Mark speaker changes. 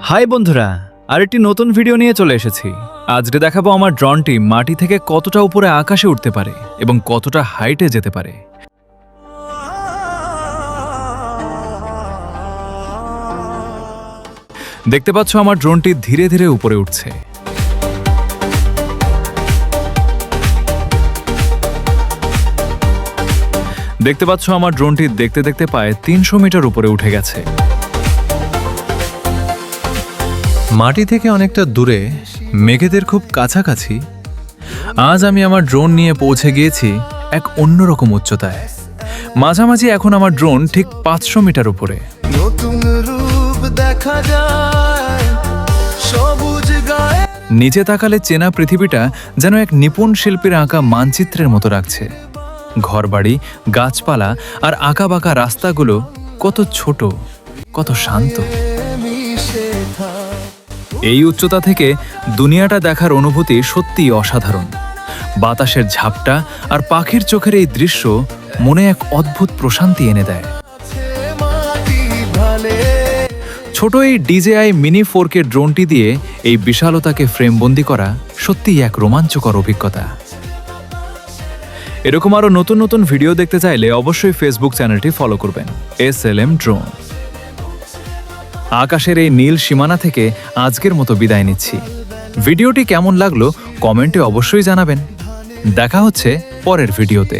Speaker 1: High বন্ধুরা, আরেকটি নতুন ভিডিও নিয়ে চলে এসেছি। আজকে দেখাবো আমার ড্রোনটি মাটি থেকে কতটা উপরে আকাশে উঠতে পারে এবং কতটা হাইটে যেতে পারে। দেখতে পাচ্ছ আমার ড্রোনটি ধীরে ধীরে উপরে উঠছে। দেখতে পাচ্ছ আমার ড্রোনটি দেখতে দেখতে প্রায় 300 মিটার উপরে উঠে গেছে। মাটি থেকে অনেকটা দূরে, মেঘেদের খুব কাছাকাছি, আজ আমি আমার ড্রোন নিয়ে পৌঁছে গিয়েছি এক অন্যরকম উচ্চতায়। মাঝামাঝি এখন আমার ড্রোন ঠিক 500 মিটার উপরে।
Speaker 2: নতুন রূপ দেখা যায় সবুজ গায়ে।
Speaker 1: নিচে তাকালে চেনা পৃথিবীটা যেন এক নিপুণ শিল্পীর আঁকা মানচিত্রের মতো লাগছে। ঘরবাড়ি, গাছপালা আর আঁকাবাঁকা রাস্তাগুলো কত ছোট, কত শান্ত। এই উচ্চতা থেকে দুনিয়াটা দেখার অনুভূতি সত্যিই অসাধারণ। বাতাসের ঝাপটা আর পাখির চোখের এই দৃশ্য মনে এক অদ্ভুত প্রশান্তি এনে দেয়। ছোট এই DJI Mini 4K ড্রোনটি দিয়ে এই বিশালতাকে ফ্রেমবন্দি করা সত্যিই এক রোমাঞ্চকর অভিজ্ঞতা। এরকম আরও নতুন নতুন ভিডিও দেখতে চাইলে অবশ্যই ফেসবুক চ্যানেলটি ফলো করবেন, SLM ড্রোন। আকাশের এই নীল সীমানা থেকে আজকের মতো বিদায় নিচ্ছি। ভিডিওটি কেমন লাগলো কমেন্টে অবশ্যই জানাবেন। দেখা হচ্ছে পরের ভিডিওতে।